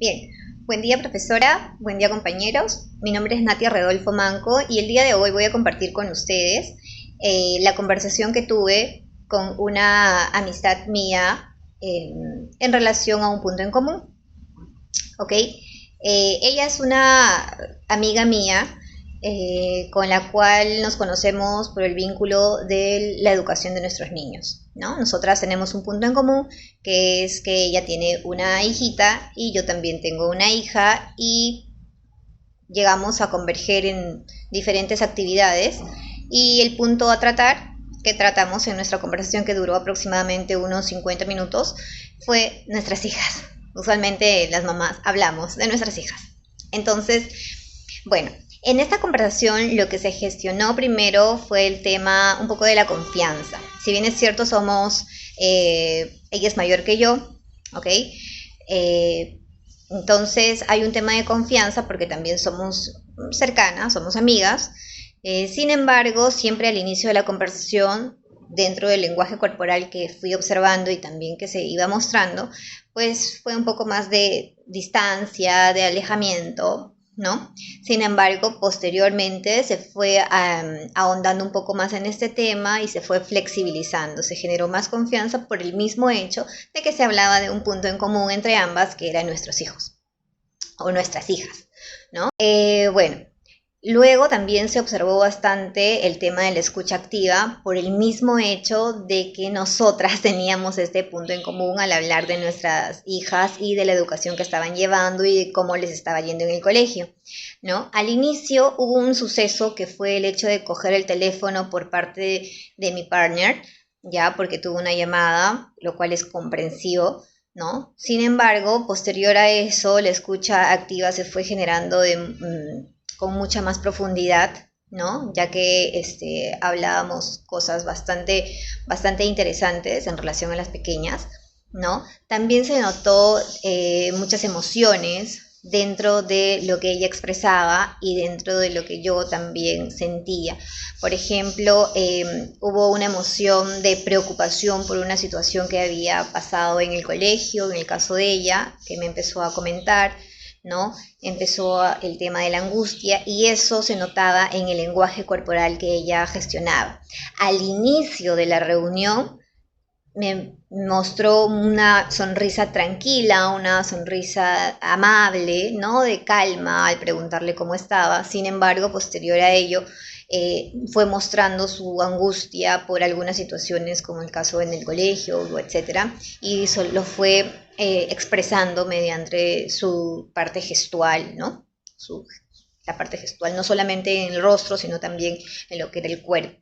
Bien, buen día profesora, buen día compañeros. Mi nombre es Natia Redolfo Manco y el día de hoy voy a compartir con ustedes la conversación que tuve con una amistad mía en relación a un punto en común. ¿Ok? Ella es una amiga mía con la cual nos conocemos por el vínculo de la educación de nuestros niños, ¿no? Nosotras tenemos un punto en común, que es que ella tiene una hijita y yo también tengo una hija y llegamos a converger en diferentes actividades y el punto a tratar que tratamos en nuestra conversación, que duró aproximadamente unos 50 minutos, fue nuestras hijas. Usualmente las mamás hablamos de nuestras hijas. Entonces, bueno, en esta conversación lo que se gestionó primero fue el tema un poco de la confianza. Si bien es cierto, ella es mayor que yo, ¿ok? Entonces hay un tema de confianza porque también somos cercanas, somos amigas. Sin embargo, siempre al inicio de la conversación, dentro del lenguaje corporal que fui observando y también que se iba mostrando, pues fue un poco más de distancia, de alejamiento, ¿no? Sin embargo, posteriormente se fue ahondando un poco más en este tema y se fue flexibilizando, se generó más confianza por el mismo hecho de que se hablaba de un punto en común entre ambas, que eran nuestros hijos o nuestras hijas, ¿no? Bueno, luego también se observó bastante el tema de la escucha activa por el mismo hecho de que nosotras teníamos este punto en común al hablar de nuestras hijas y de la educación que estaban llevando y de cómo les estaba yendo en el colegio, ¿no? Al inicio hubo un suceso que fue el hecho de coger el teléfono por parte de mi partner, ya porque tuvo una llamada, lo cual es comprensivo, ¿no? Sin embargo, posterior a eso, la escucha activa se fue generando con mucha más profundidad, ¿no? Ya que hablábamos cosas bastante interesantes en relación a las pequeñas, ¿no? También se notó muchas emociones dentro de lo que ella expresaba y dentro de lo que yo también sentía. Por ejemplo, hubo una emoción de preocupación por una situación que había pasado en el colegio, en el caso de ella, que me empezó a comentar, ¿no? Empezó el tema de la angustia y eso se notaba en el lenguaje corporal que ella gestionaba. Al inicio de la reunión me mostró una sonrisa tranquila, una sonrisa amable, ¿no? De calma al preguntarle cómo estaba. Sin embargo, posterior a ello, fue mostrando su angustia por algunas situaciones, como el caso en el colegio, etcétera, y lo fue expresando mediante su parte gestual, ¿no? La parte gestual, no solamente en el rostro, sino también en lo que era el cuerpo.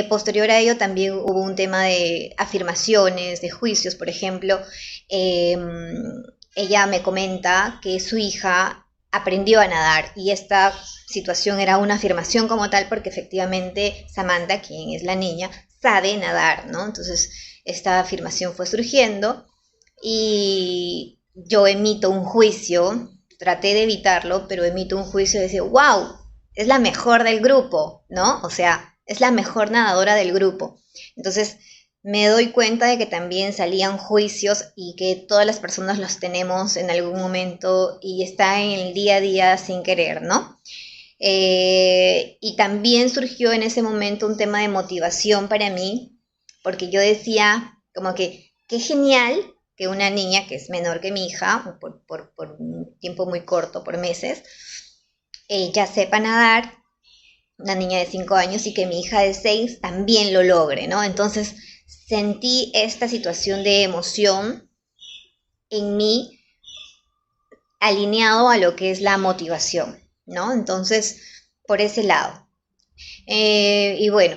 Posterior a ello también hubo un tema de afirmaciones, de juicios, por ejemplo, ella me comenta que su hija aprendió a nadar y esta situación era una afirmación como tal porque efectivamente Samantha, quien es la niña, sabe nadar, ¿no? Entonces esta afirmación fue surgiendo y yo emito un juicio, traté de evitarlo, pero emito un juicio de decir, wow, es la mejor del grupo, ¿no? O sea, es la mejor nadadora del grupo. Entonces me doy cuenta de que también salían juicios y que todas las personas los tenemos en algún momento y está en el día a día sin querer, ¿no? Y también surgió en ese momento un tema de motivación para mí, porque yo decía como que qué genial que una niña que es menor que mi hija, por un tiempo muy corto, por meses, ya sepa nadar, una niña de 5 años, y que mi hija de 6 también lo logre, ¿no? Entonces sentí esta situación de emoción en mí alineado a lo que es la motivación, ¿no? Entonces, por ese lado. Y bueno,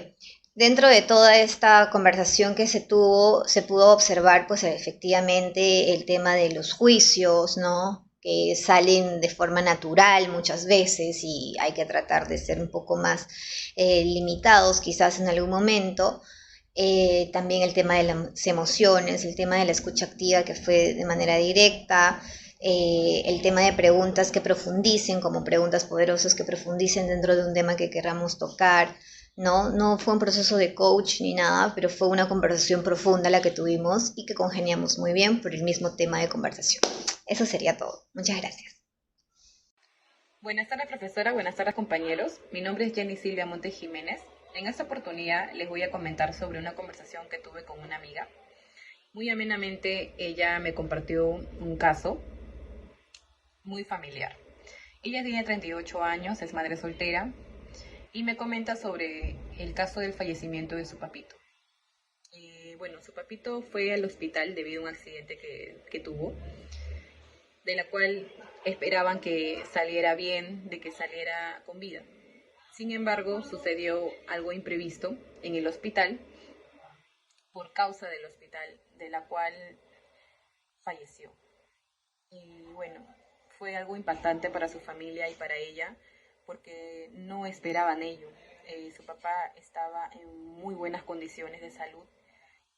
dentro de toda esta conversación que se tuvo, se pudo observar, pues efectivamente, el tema de los juicios, ¿no? Que salen de forma natural muchas veces y hay que tratar de ser un poco más limitados quizás en algún momento. También el tema de las emociones, el tema de la escucha activa que fue de manera directa, el tema de preguntas que profundicen, como preguntas poderosas que profundicen dentro de un tema que queramos tocar, ¿no? No fue un proceso de coach ni nada, pero fue una conversación profunda la que tuvimos y que congeniamos muy bien por el mismo tema de conversación. Eso sería todo. Muchas gracias. Buenas tardes, profesora. Buenas tardes, compañeros. Mi nombre es Jenny Silvia Montes Jiménez. En esta oportunidad les voy a comentar sobre una conversación que tuve con una amiga. Muy amenamente ella me compartió un caso muy familiar. Ella tiene 38 años, es madre soltera y me comenta sobre el caso del fallecimiento de su papito. Bueno, su papito fue al hospital debido a un accidente que tuvo, de la cual esperaban que saliera bien, de que saliera con vida. Sin embargo, sucedió algo imprevisto en el hospital por causa del hospital, de la cual falleció. Y bueno, fue algo impactante para su familia y para ella, porque no esperaban ello. Su papá estaba en muy buenas condiciones de salud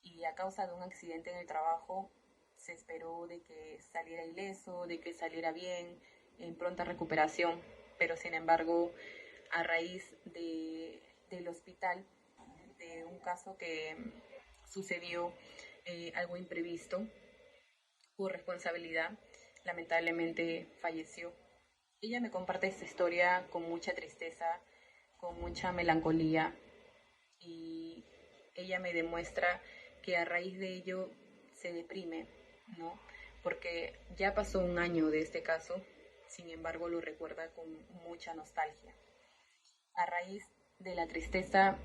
y a causa de un accidente en el trabajo se esperó de que saliera ileso, de que saliera bien, en pronta recuperación, pero sin embargo, a raíz del hospital, de un caso que sucedió, algo imprevisto, por responsabilidad, lamentablemente falleció. Ella me comparte esta historia con mucha tristeza, con mucha melancolía, y ella me demuestra que a raíz de ello se deprime, ¿no? Porque ya pasó un año de este caso, sin embargo lo recuerda con mucha nostalgia. A raíz de la tristeza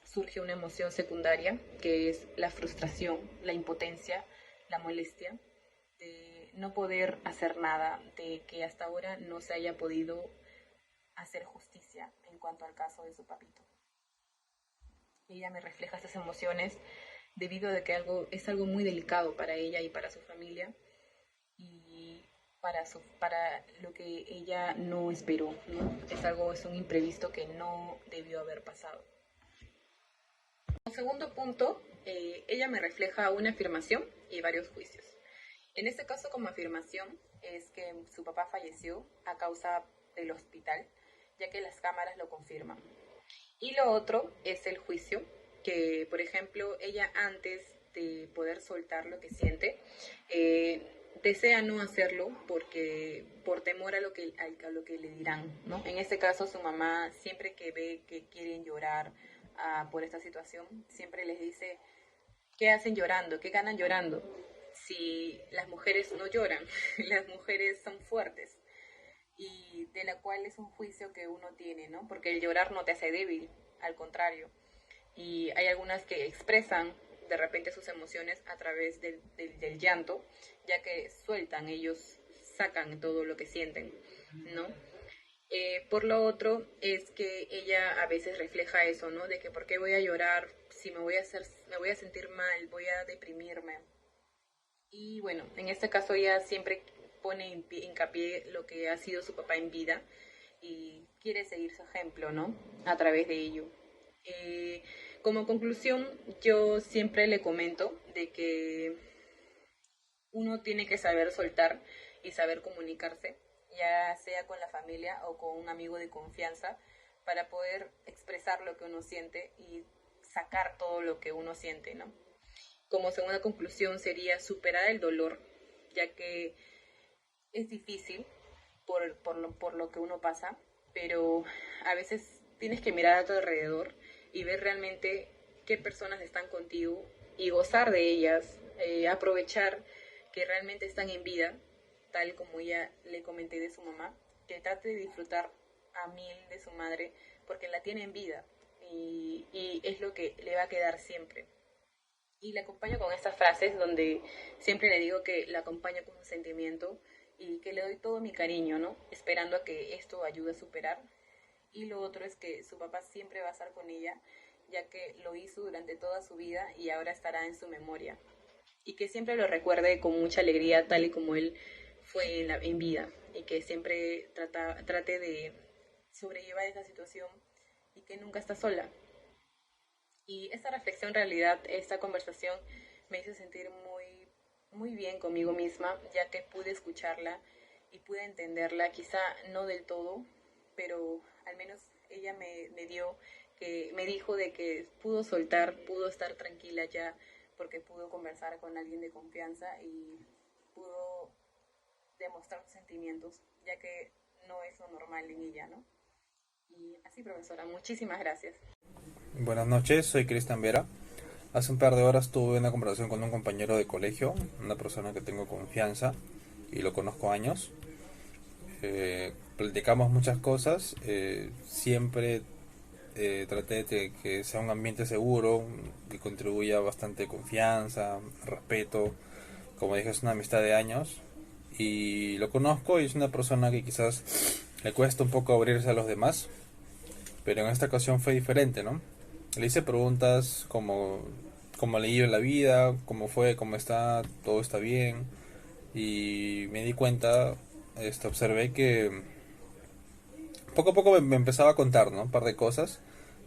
surge una emoción secundaria que es la frustración, la impotencia, la molestia de no poder hacer nada, de que hasta ahora no se haya podido hacer justicia en cuanto al caso de su papito. Ella me refleja estas emociones debido a que es algo muy delicado para ella y para su familia y para lo que ella no esperó, ¿no? Es un imprevisto que no debió haber pasado. Como segundo punto, ella me refleja una afirmación y varios juicios. En este caso, como afirmación, es que su papá falleció a causa del hospital, ya que las cámaras lo confirman. Y lo otro es el juicio, que por ejemplo ella antes de poder soltar lo que siente, desea no hacerlo porque por temor a lo que le dirán, ¿no? En este caso su mamá siempre que ve que quieren llorar por esta situación, siempre les dice, ¿qué hacen llorando? ¿Qué ganan llorando? Si las mujeres no lloran, las mujeres son fuertes, y de la cual es un juicio que uno tiene, ¿no? Porque el llorar no te hace débil, al contrario. Y hay algunas que expresan de repente sus emociones a través del llanto, ya que sueltan, ellos sacan todo lo que sienten, ¿no? Por lo otro, es que ella a veces refleja eso, ¿no? De que por qué voy a llorar, si me voy a sentir mal, voy a deprimirme. Y bueno, en este caso ella siempre pone hincapié lo que ha sido su papá en vida y quiere seguir su ejemplo, ¿no? A través de ello. Eh, Como conclusión, yo siempre le comento de que uno tiene que saber soltar y saber comunicarse, ya sea con la familia o con un amigo de confianza, para poder expresar lo que uno siente y sacar todo lo que uno siente, ¿no? Como segunda conclusión sería superar el dolor, ya que es difícil por lo que uno pasa, pero a veces tienes que mirar a tu alrededor y ver realmente qué personas están contigo y gozar de ellas, aprovechar que realmente están en vida, tal como ya le comenté de su mamá, que trate de disfrutar a mil de su madre porque la tiene en vida y es lo que le va a quedar siempre. Y la acompaño con estas frases donde siempre le digo que la acompaño con un sentimiento y que le doy todo mi cariño, ¿no? Esperando a que esto ayude a superar. Y lo otro es que su papá siempre va a estar con ella, ya que lo hizo durante toda su vida y ahora estará en su memoria. Y que siempre lo recuerde con mucha alegría, tal y como él fue en vida. Y que siempre trate de sobrellevar esa situación y que nunca está sola. Y esta reflexión, en realidad, esta conversación me hizo sentir muy bien conmigo misma, ya que pude escucharla y pude entenderla, quizá no del todo, pero al menos ella me dio que me dijo de que pudo soltar, pudo estar tranquila ya, porque pudo conversar con alguien de confianza y pudo demostrar sus sentimientos, ya que no es lo normal en ella, ¿no? Y así, profesora, muchísimas gracias. Buenas noches, soy Cristian Vera. Hace un par de horas tuve una conversación con un compañero de colegio, una persona que tengo confianza y lo conozco años. Platicamos muchas cosas, siempre traté de que sea un ambiente seguro, que contribuya bastante confianza, respeto. Como dije, es una amistad de años y lo conozco y es una persona que quizás le cuesta un poco abrirse a los demás, pero en esta ocasión fue diferente, ¿no? Le hice preguntas como cómo le iba en la vida, cómo fue, cómo está, todo está bien, y me di cuenta, observé que poco a poco me empezaba a contar, ¿no? Un par de cosas.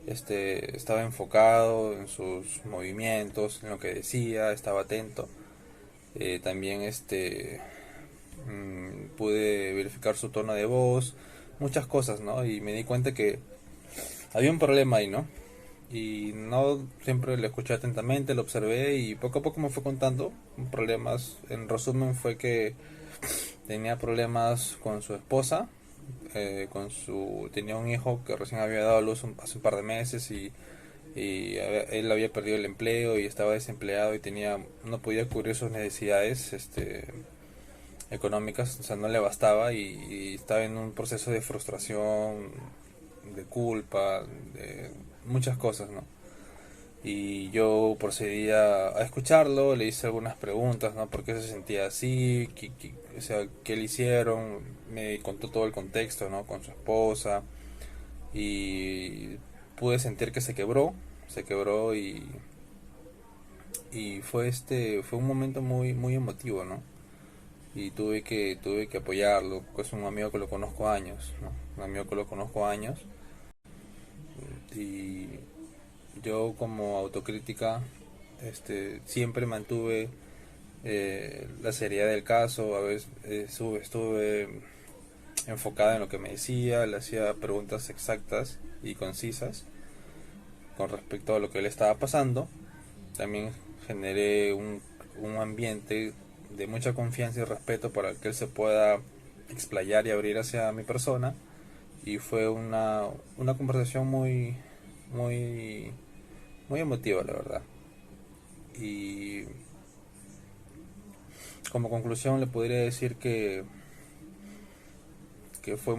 Estaba enfocado en sus movimientos, en lo que decía, estaba atento. También pude verificar su tono de voz, muchas cosas, ¿no? Y me di cuenta que había un problema ahí, ¿no? Y no siempre lo escuché atentamente, lo observé y poco a poco me fue contando problemas. En resumen fue que tenía problemas con su esposa, tenía un hijo que recién había dado a luz hace un par de meses él había perdido el empleo y estaba desempleado y no podía cubrir sus necesidades económicas, o sea, no le bastaba y estaba en un proceso de frustración, de culpa, de muchas cosas, ¿no? Y yo procedí a escucharlo, le hice algunas preguntas, ¿no? ¿Por qué se sentía así? O sea, ¿qué le hicieron? Me contó todo el contexto, ¿no? Con su esposa y pude sentir que se quebró y fue un momento muy emotivo, ¿no? Y tuve que apoyarlo, pues es un amigo que lo conozco años, ¿no? Un amigo que lo conozco años y yo como autocrítica siempre mantuve la seriedad del caso. A veces estuve enfocada en lo que me decía, le hacía preguntas exactas y concisas con respecto a lo que le estaba pasando. También generé un ambiente de mucha confianza y respeto para que él se pueda explayar y abrir hacia mi persona, y fue una conversación muy muy emotiva, la verdad. Y como conclusión le podría decir que fue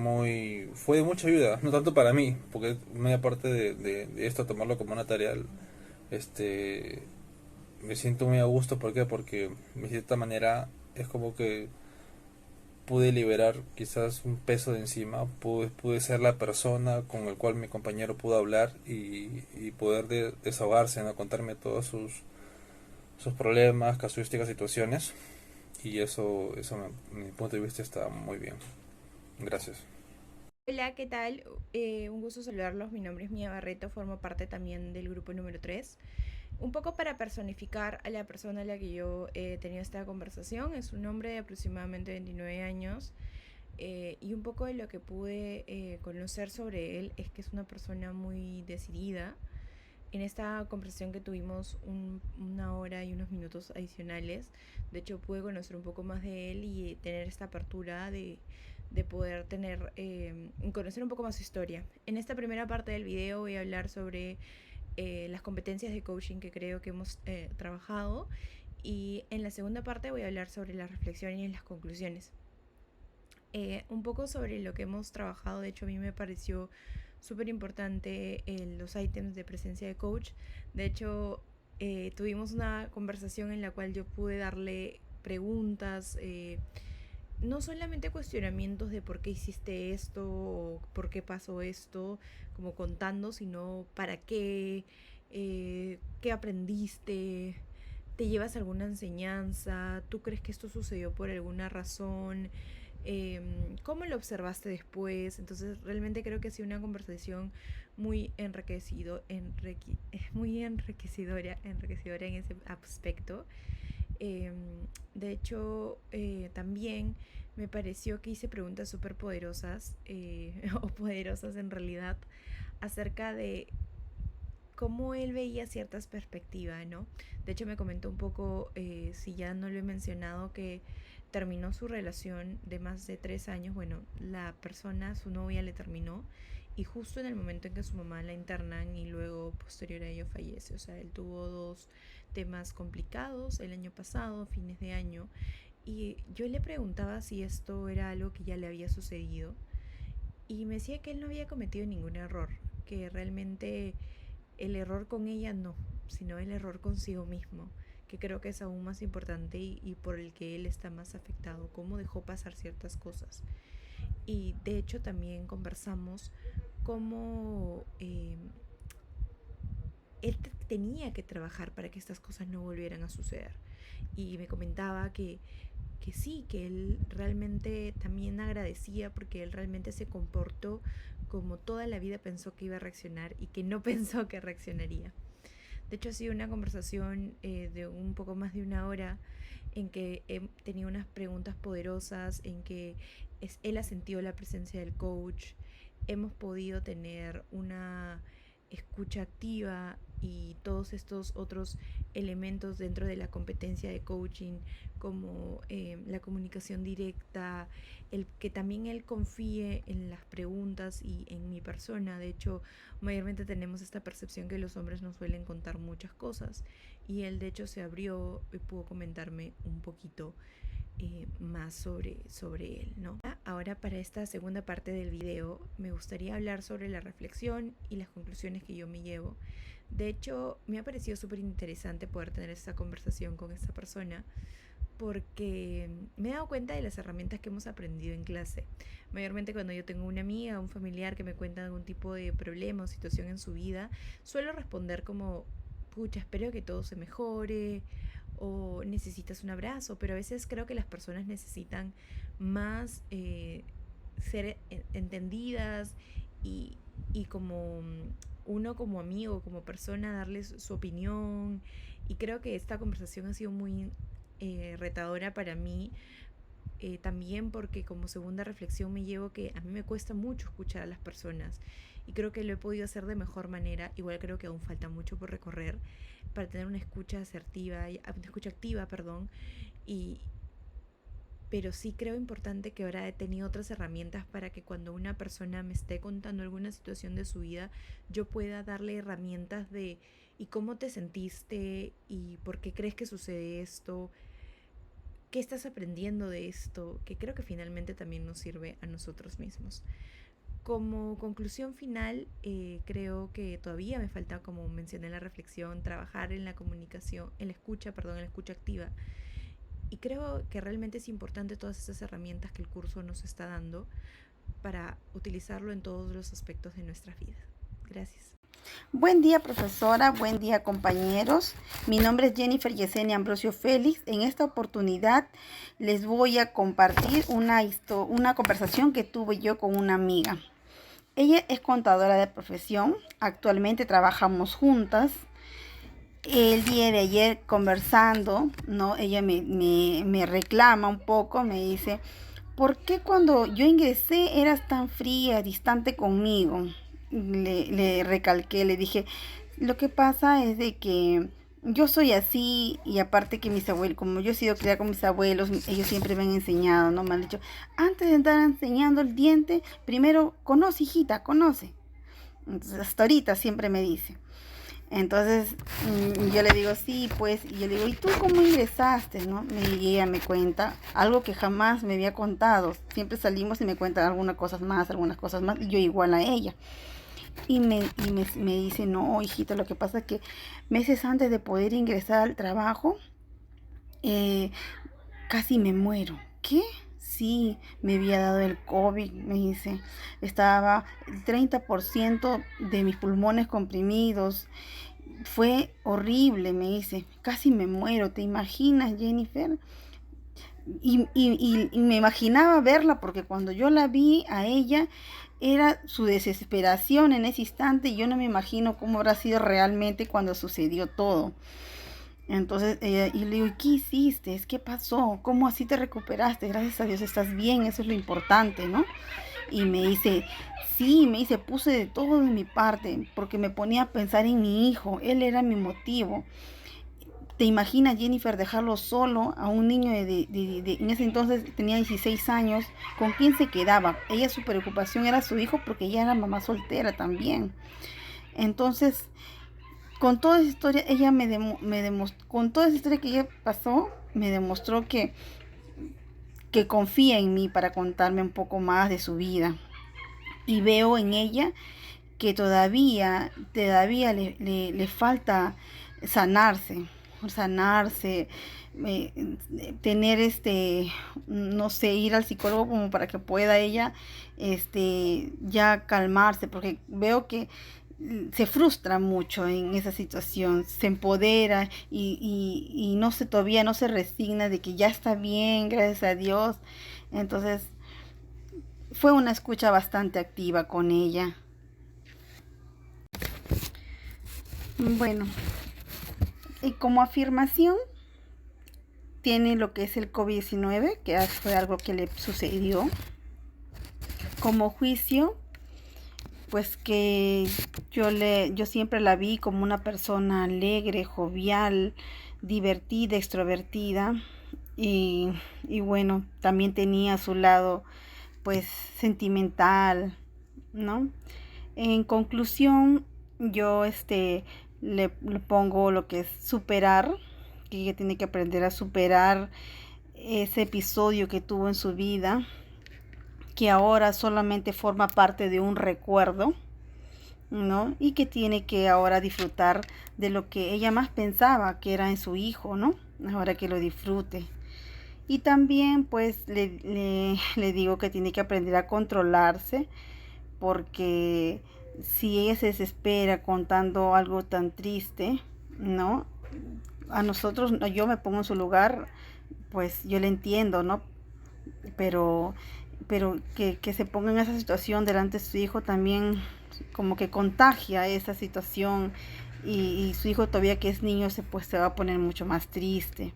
de mucha ayuda, no tanto para mí, porque muy aparte de esto, tomarlo como una tarea, este me siento muy a gusto. ¿Por qué? Porque de cierta manera es como que pude liberar quizás un peso de encima, pude ser la persona con el cual mi compañero pudo hablar y poder desahogarse, ¿no? Contarme todos sus problemas, casuísticas, situaciones, y eso mi punto de vista está muy bien. Gracias. Hola, ¿qué tal? Un gusto saludarlos. Mi nombre es Mía Barreto, formo parte también del grupo número 3. Un poco para personificar a la persona a la que yo he tenido esta conversación, es un hombre de aproximadamente 29 años, y un poco de lo que pude conocer sobre él es que es una persona muy decidida. En esta conversación que tuvimos una hora y unos minutos adicionales, de hecho pude conocer un poco más de él y tener esta apertura de poder conocer un poco más su historia. En esta primera parte del video voy a hablar sobre las competencias de coaching que creo que hemos trabajado, y en la segunda parte voy a hablar sobre la reflexión y las conclusiones. Un poco sobre lo que hemos trabajado. De hecho, a mí me pareció súper importante los ítems de presencia de coach. De hecho, tuvimos una conversación en la cual yo pude darle preguntas, no solamente cuestionamientos de por qué hiciste esto o por qué pasó esto, como contando, sino para qué aprendiste, te llevas alguna enseñanza, tú crees que esto sucedió por alguna razón, cómo lo observaste después. Entonces realmente creo que ha sido una conversación muy muy enriquecedora en ese aspecto. Eh, de hecho, también me pareció que hice preguntas súper poderosas, o poderosas en realidad, acerca de cómo él veía ciertas perspectivas, ¿no? De hecho me comentó un poco, si ya no lo he mencionado, que terminó su relación de más de 3 años. Bueno, la persona, su novia, le terminó y justo en el momento en que su mamá la internan y luego posterior a ello fallece. O sea, él tuvo dos temas complicados el año pasado, fines de año, y yo le preguntaba si esto era algo que ya le había sucedido y me decía que él no había cometido ningún error, que realmente el error con ella no, sino el error consigo mismo, que creo que es aún más importante y por el que él está más afectado, cómo dejó pasar ciertas cosas. Y de hecho también conversamos cómo él tenía que trabajar para que estas cosas no volvieran a suceder. Y me comentaba que sí, que él realmente también agradecía porque él realmente se comportó como toda la vida pensó que iba a reaccionar y que no pensó que reaccionaría. De hecho, ha sido una conversación de un poco más de una hora en que he tenido unas preguntas poderosas, en que él ha sentido la presencia del coach, hemos podido tener una escucha activa y todos estos otros elementos dentro de la competencia de coaching, como la comunicación directa, el que también él confíe en las preguntas y en mi persona. De hecho, mayormente tenemos esta percepción que los hombres nos suelen contar muchas cosas y él de hecho se abrió y pudo comentarme un poquito más sobre él, ¿no? Ahora, para esta segunda parte del video me gustaría hablar sobre la reflexión y las conclusiones que yo me llevo. De hecho, me ha parecido súper interesante poder tener esta conversación con esta persona porque me he dado cuenta de las herramientas que hemos aprendido en clase. Mayormente cuando yo tengo una amiga o un familiar que me cuenta algún tipo de problema o situación en su vida, suelo responder como, pucha, espero que todo se mejore, o necesitas un abrazo, pero a veces creo que las personas necesitan más ser entendidas y como uno como amigo, como persona, darles su opinión. Y creo que esta conversación ha sido muy retadora para mí, también porque como segunda reflexión me llevo que a mí me cuesta mucho escuchar a las personas y creo que lo he podido hacer de mejor manera. Igual creo que aún falta mucho por recorrer para tener una escucha asertiva, una escucha activa, perdón, y pero sí creo importante que ahora he tenido otras herramientas para que cuando una persona me esté contando alguna situación de su vida, yo pueda darle herramientas de ¿y cómo te sentiste? ¿Y por qué crees que sucede esto? ¿Qué estás aprendiendo de esto? Que creo que finalmente también nos sirve a nosotros mismos. Como conclusión final, creo que todavía me falta, como mencioné en la reflexión, trabajar en la comunicación, en la escucha activa. Y creo que realmente es importante todas esas herramientas que el curso nos está dando para utilizarlo en todos los aspectos de nuestra vida. Gracias. Buen día, profesora, buen día, compañeros. Mi nombre es Jennifer Yesenia Ambrosio Félix. En esta oportunidad les voy a compartir una conversación que tuve yo con una amiga. Ella es contadora de profesión, actualmente trabajamos juntas. El día de ayer conversando, ¿no? Ella me reclama un poco, me dice, ¿por qué cuando yo ingresé eras tan fría, distante conmigo? Le recalqué, le dije, lo que pasa es de que yo soy así y aparte que mis abuelos, como yo he sido criada con mis abuelos, ellos siempre me han enseñado, ¿no? Me han dicho, antes de andar enseñando el diente, primero conoce, hijita, conoce. Entonces, hasta ahorita siempre me dice. Entonces yo le digo, sí, pues, y yo le digo, ¿y tú cómo ingresaste? ¿No? Y ella me cuenta algo que jamás me había contado. Siempre salimos y me cuentan algunas cosas más, y yo igual a ella. Y me dice, no, hijita, lo que pasa es que meses antes de poder ingresar al trabajo, casi me muero. ¿Qué? Sí, me había dado el COVID, me dice. Estaba el 30% de mis pulmones comprimidos. Fue horrible, me dice. Casi me muero, ¿te imaginas, Jennifer? Y me imaginaba verla porque cuando yo la vi a ella era su desesperación en ese instante y yo no me imagino cómo habrá sido realmente cuando sucedió todo. Entonces y le digo, ¿qué hiciste? ¿Qué pasó? ¿Cómo así te recuperaste? Gracias a Dios estás bien, eso es lo importante, ¿no? Y me dice, sí, me dice, puse de todo de mi parte porque me ponía a pensar en mi hijo, él era mi motivo. ¿Te imaginas, Jennifer, dejarlo solo a un niño en ese entonces tenía 16 años? ¿Con quién se quedaba? Ella, su preocupación era su hijo porque ella era mamá soltera también. Entonces, con toda esa historia, ella me demostró, con toda esa historia que ella pasó, me demostró que confía en mí para contarme un poco más de su vida. Y veo en ella que todavía le falta sanarse, sanarse, eh, tener no sé, ir al psicólogo como para que pueda ella ya calmarse, porque veo que se frustra mucho en esa situación, se empodera y no se, todavía no se resigna de que ya está bien, gracias a Dios. Entonces fue una escucha bastante activa con ella. Bueno, y como afirmación tiene lo que es el COVID-19, que fue algo que le sucedió. Como juicio, pues que yo siempre la vi como una persona alegre, jovial, divertida, extrovertida y bueno, también tenía su lado pues sentimental, ¿no? En conclusión, yo le pongo lo que es superar, que ella tiene que aprender a superar ese episodio que tuvo en su vida, que ahora solamente forma parte de un recuerdo, ¿no? Y que tiene que ahora disfrutar de lo que ella más pensaba que era en su hijo, ¿no? Ahora que lo disfrute. Y también pues le digo que tiene que aprender a controlarse, porque si ella se desespera contando algo tan triste, ¿no? A nosotros, yo me pongo en su lugar, pues yo le entiendo, ¿no? Pero, pero que se ponga en esa situación delante de su hijo también como que contagia esa situación y su hijo todavía que es niño se va a poner mucho más triste.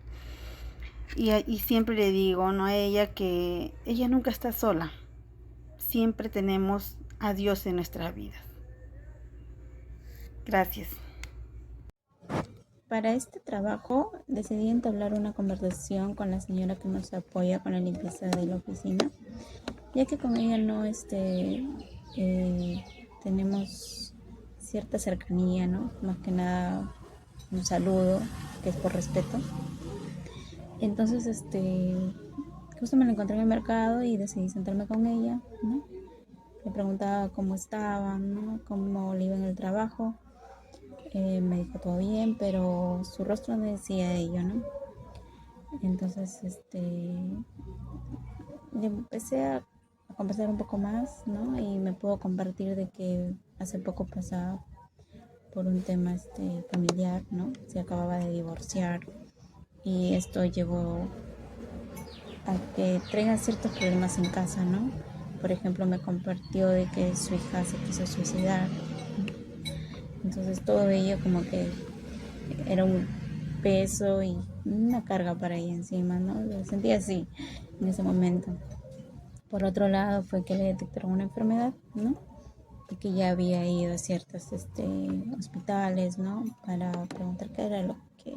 Y siempre le digo, ¿no? A ella que ella nunca está sola. Siempre tenemos a Dios en nuestras vidas. Gracias. Para este trabajo decidí entablar una conversación con la señora que nos apoya con la limpieza de la oficina, ya que con ella no tenemos cierta cercanía, ¿no? Más que nada un saludo, que es por respeto. Entonces, justo me la encontré en el mercado y decidí sentarme con ella, ¿no? Le preguntaba cómo estaban, ¿no? Cómo le iba en el trabajo. Me dijo todo bien, pero su rostro no decía ello, ¿no? Entonces, le empecé a conversar un poco más, ¿no? Y me puedo compartir de que hace poco pasaba por un tema familiar, ¿no? Se acababa de divorciar y esto llevó a que traigan ciertos problemas en casa, ¿no? Por ejemplo, me compartió de que su hija se quiso suicidar. Entonces todo ello como que era un peso y una carga para ella encima, ¿no? Lo sentía así en ese momento. Por otro lado fue que le detectaron una enfermedad, ¿no? Porque ya había ido a ciertos hospitales, ¿no? Para preguntar qué era lo que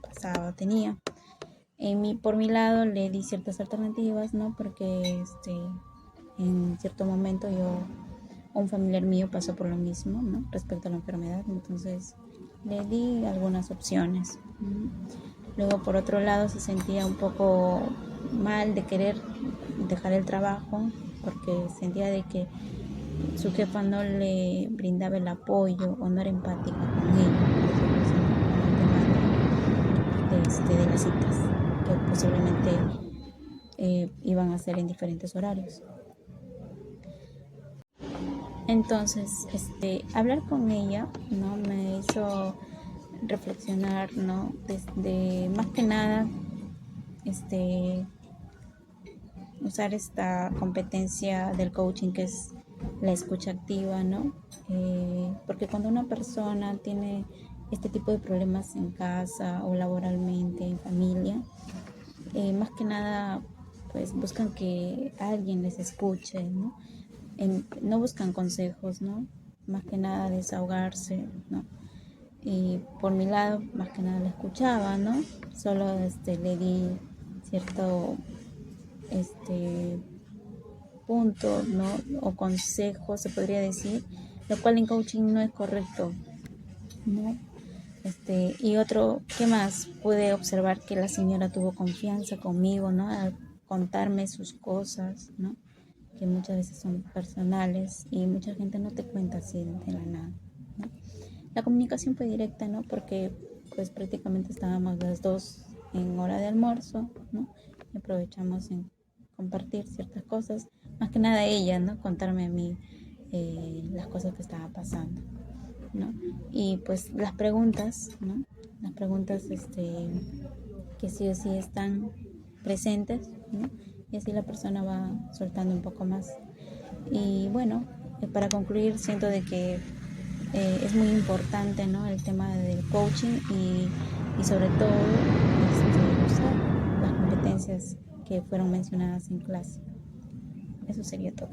pasaba, tenía. Por mi lado le di ciertas alternativas, ¿no? Porque en cierto momento un familiar mío pasó por lo mismo, ¿no? Respecto a la enfermedad, entonces le di algunas opciones. Luego por otro lado se sentía un poco mal de querer dejar el trabajo porque sentía de que su jefa no le brindaba el apoyo o no era empática con ella, con el tema de las citas que posiblemente iban a ser en diferentes horarios. Entonces, hablar con ella, ¿no? Me hizo reflexionar, ¿no? Desde más que nada, usar esta competencia del coaching que es la escucha activa, ¿no? Porque cuando una persona tiene este tipo de problemas en casa o laboralmente, en familia, más que nada, pues buscan que alguien les escuche, ¿no? no buscan consejos, ¿no? Más que nada desahogarse, ¿no? Y por mi lado, más que nada la escuchaba, ¿no? Solo le di cierto punto, ¿no? O consejo, se podría decir, lo cual en coaching no es correcto, ¿no? Y otro, ¿qué más? Pude observar que la señora tuvo confianza conmigo, ¿no? Al contarme sus cosas, ¿no? Que muchas veces son personales y mucha gente no te cuenta así de la nada, ¿no? La comunicación fue directa, ¿no? Porque pues prácticamente estábamos las dos en hora de almuerzo, ¿no? Y aprovechamos en compartir ciertas cosas, más que nada ella, ¿no? Contarme a mí las cosas que estaba pasando, ¿no? Y pues las preguntas, ¿no? Las preguntas que sí o sí están presentes, ¿no? Y así la persona va soltando un poco más. Y bueno, para concluir, siento de que es muy importante, ¿no? El tema del coaching y sobre todo usar las competencias que fueron mencionadas en clase. Eso sería todo.